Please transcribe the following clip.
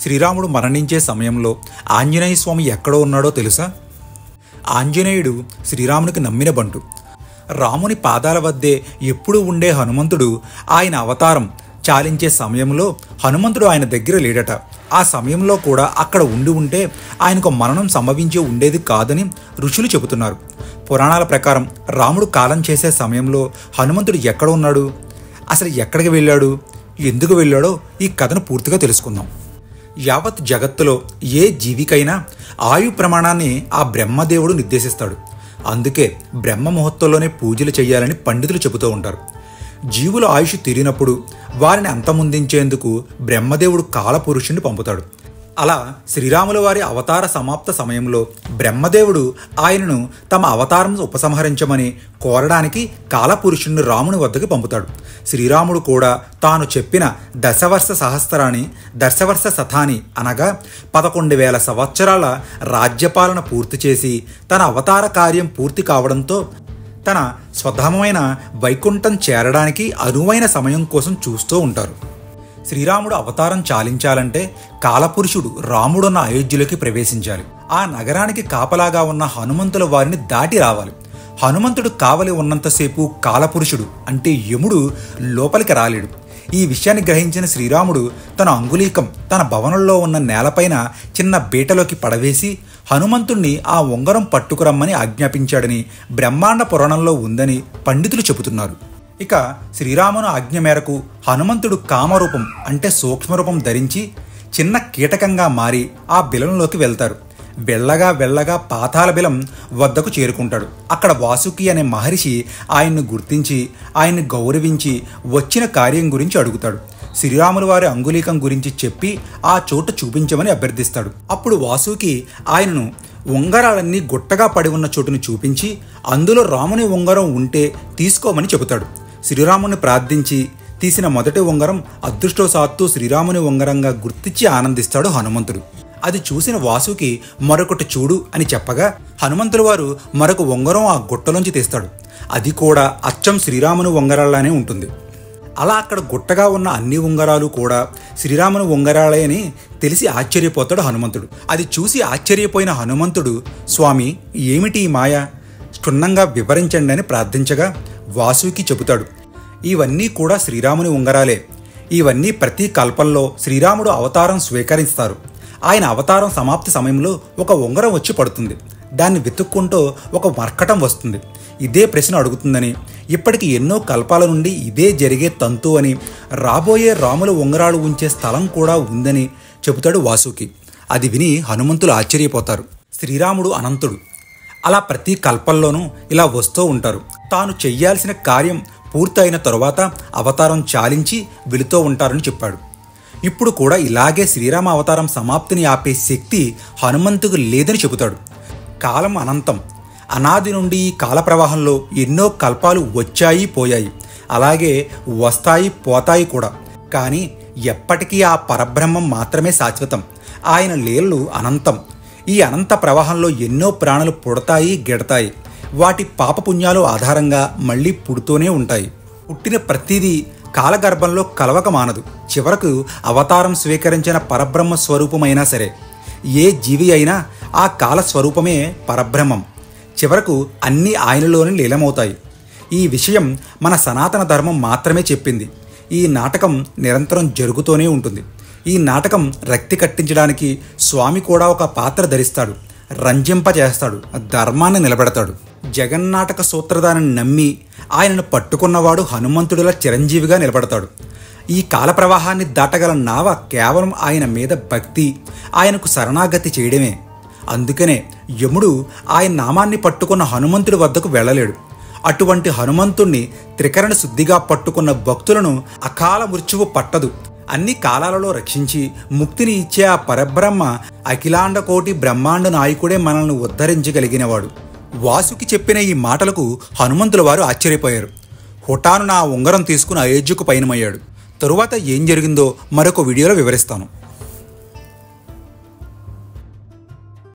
శ్రీరాముడు మరణించే సమయంలో ఆంజనేయ స్వామి ఎక్కడో ఉన్నాడో తెలుసా? ఆంజనేయుడు శ్రీరామునికి నమ్మిన బంటు. రాముని పాదాల వద్దే ఎప్పుడూ ఉండే హనుమంతుడు ఆయన అవతారం చాలించే సమయంలో హనుమంతుడు ఆయన దగ్గర లేడట. ఆ సమయంలో కూడా అక్కడ ఉంటే ఆయనకు మరణం సంభవించి ఉండేది కాదని ఋషులు చెబుతున్నారు. పురాణాల ప్రకారం రాముడు కాలం చేసే సమయంలో హనుమంతుడు ఎక్కడ ఉన్నాడు, అసలు ఎక్కడికి వెళ్ళాడు, ఎందుకు వెళ్ళాడో ఈ కథను పూర్తిగా తెలుసుకుందాం. యావత్ జగత్తులో ఏ జీవికైనా ఆయు ప్రమాణాన్ని ఆ బ్రహ్మదేవుడు నిర్దేశిస్తాడు. అందుకే బ్రహ్మ ముహూర్తంలోనే పూజలు చేయాలని పండితులు చెబుతూ ఉంటారు. జీవుల ఆయుష్ తీరినప్పుడు వారిని అంతమొందించేందుకు బ్రహ్మదేవుడు కాలపురుషుణ్ణి పంపుతాడు. అలా శ్రీరాముల వారి అవతార సమాప్త సమయంలో బ్రహ్మదేవుడు ఆయనను తమ అవతారం ఉపసంహరించమని కోరడానికి కాలపురుషుణ్ణి రాముని వద్దకు పంపుతాడు. శ్రీరాముడు కూడా తాను చెప్పిన దశవర్ష సహస్రాన్ని దశవర్ష శతాని అనగా 11,000 సంవత్సరాల రాజ్యపాలన పూర్తి చేసి తన అవతార కార్యం పూర్తి కావడంతో తన స్వధామమైన వైకుంఠం చేరడానికి అనువైన సమయం కోసం చూస్తూ ఉంటారు. శ్రీరాముడు అవతారం చాలించాలంటే కాలపురుషుడు రాముడున్న అయోధ్యలోకి ప్రవేశించాలి. ఆ నగరానికి కాపలాగా ఉన్న హనుమంతుల వారిని దాటి రావాలి. హనుమంతుడు కావలి ఉన్నంతసేపు కాలపురుషుడు అంటే యముడు లోపలికి రాలేడు. ఈ విషయాన్ని గ్రహించిన శ్రీరాముడు తన అంగుళీకం తన భవనంలో ఉన్న నేలపైన చిన్న బీటలోకి పడవేసి హనుమంతుణ్ణి ఆ ఉంగరం పట్టుకురమ్మని ఆజ్ఞాపించాడని బ్రహ్మాండ పురాణంలో ఉందని పండితులు చెబుతున్నారు. ఇక శ్రీరాముని ఆజ్ఞ మేరకు హనుమంతుడు కామరూపం అంటే సూక్ష్మరూపం ధరించి చిన్న కీటకంగా మారి ఆ బిలంలోకి వెళ్తారు. వెళ్ళగా పాతాళ బిలం వద్దకు చేరుకుంటాడు. అక్కడ వాసుకి అనే మహర్షి ఆయన్ను గుర్తించి ఆయన్ని గౌరవించి వచ్చిన కార్యం గురించి అడుగుతాడు. శ్రీరాముల వారి అంగుళీకం గురించి చెప్పి ఆ చోటు చూపించమని అభ్యర్థిస్తాడు. అప్పుడు వాసుకి ఆయనను ఉంగరాలన్నీ గుట్టగా పడి ఉన్న చోటును చూపించి అందులో రాముని ఉంగరం ఉంటే తీసుకోమని చెబుతాడు. శ్రీరాముని ప్రార్థించి తీసిన మొదటి ఉంగరం అదృష్టవశాత్తు శ్రీరాముని ఉంగరంగా గుర్తించి ఆనందిస్తాడు హనుమంతుడు. అది చూసిన వాసుకి మరొకటి చూడు అని చెప్పగా హనుమంతుల వారు మరొక ఉంగరం ఆ గుట్టలోంచి తీస్తాడు. అది కూడా అచ్చం శ్రీరాముని ఉంగరాలనే ఉంటుంది. అలా అక్కడ గుట్టగా ఉన్న అన్ని ఉంగరాలు కూడా శ్రీరాముని ఉంగరాలే అని తెలిసి ఆశ్చర్యపోతాడు హనుమంతుడు. అది చూసి ఆశ్చర్యపోయిన హనుమంతుడు, స్వామి ఏమిటి ఈ మాయ, క్షుణ్ణంగా వివరించండి అని ప్రార్థించగా వాసుకి చెబుతాడు, ఇవన్నీ కూడా శ్రీరాముని ఉంగరాలే. ఇవన్నీ ప్రతి కల్పంలో శ్రీరాముడు అవతారం స్వీకరిస్తారు. ఆయన అవతారం సమాప్తి సమయంలో ఒక ఉంగరం వచ్చి పడుతుంది. దాన్ని వెతుక్కుంటూ ఒక మర్కటం వస్తుంది. ఇదే ప్రశ్న అడుగుతుందని, ఇప్పటికి ఎన్నో కల్పాల నుండి ఇదే జరిగే తంతు అని, రాబోయే రాముల ఉంగరాలు ఉంచే స్థలం కూడా ఉందని చెబుతాడు వాసుకి. అది విని హనుమంతులు ఆశ్చర్యపోతారు. శ్రీరాముడు అనంతుడు. అలా ప్రతి కల్పంలోనూ ఇలా వస్తూ ఉంటారు. తాను చెయ్యాల్సిన కార్యం పూర్తయిన తరువాత అవతారం చాలించి వెళుతూ ఉంటారని చెప్పాడు. ఇప్పుడు కూడా ఇలాగే శ్రీరామ అవతారం సమాప్తిని ఆపే శక్తి హనుమంతుకు లేదని చెబుతాడు. కాలం అనంతం. అనాది నుండి ఈ కాల ప్రవాహంలో ఎన్నో కల్పాలు వచ్చాయి పోయాయి, అలాగే వస్తాయి పోతాయి కూడా. కానీ ఎప్పటికీ ఆ పరబ్రహ్మం మాత్రమే శాశ్వతం. ఆయన లీలలు అనంతం. ఈ అనంత ప్రవాహంలో ఎన్నో ప్రాణులు పుడతాయి గెడతాయి. వాటి పాపపుణ్యాలు ఆధారంగా మళ్ళీ పుడుతూనే ఉంటాయి. పుట్టిన ప్రతిదీ కాలగర్భంలో కలవక మానదు. చివరకు అవతారం స్వీకరించిన పరబ్రహ్మ స్వరూపమైనా సరే, ఏ జీవి అయినా ఆ కాల స్వరూపమే పరబ్రహ్మం. చివరకు అన్నీ ఆయనలోనే లీలమవుతాయి. ఈ విషయం మన సనాతన ధర్మం మాత్రమే చెప్పింది. ఈ నాటకం నిరంతరం జరుగుతూనే ఉంటుంది. ఈ నాటకం రక్తి కట్టించడానికి స్వామి కూడా ఒక పాత్ర ధరిస్తాడు, రంజింపజేస్తాడు, ధర్మాన్ని నిలబెడతాడు. జగన్నాటక సూత్రధారిని నమ్మి ఆయనను పట్టుకున్నవాడు హనుమంతుడిలా చిరంజీవిగా నిలబడతాడు. ఈ కాల ప్రవాహాన్ని దాటగల నావ కేవలం ఆయన మీద భక్తి, ఆయనకు శరణాగతి చేయడమే. అందుకనే యముడు ఆయన నామాన్ని పట్టుకున్న హనుమంతుడి వద్దకు వెళ్ళలేడు. అటువంటి హనుమంతుణ్ణి త్రికరణ శుద్ధిగా పట్టుకున్న భక్తులను అకాల మృత్యువు పట్టదు. అన్ని కాలాలలో రక్షించి ముక్తిని ఇచ్చే ఆ పరబ్రహ్మ అఖిలాండ కోటి బ్రహ్మాండ నాయకుడే మనల్ని ఉద్ధరించగలిగినవాడు. వాసుకి చెప్పిన ఈ మాటలకు హనుమంతుల వారు ఆశ్చర్యపోయారు. హుటాను నా ఉంగరం తీసుకుని అయోధ్యకు పయనమయ్యాడు. తరువాత ఏం జరిగిందో మరొక వీడియోలో వివరిస్తాను.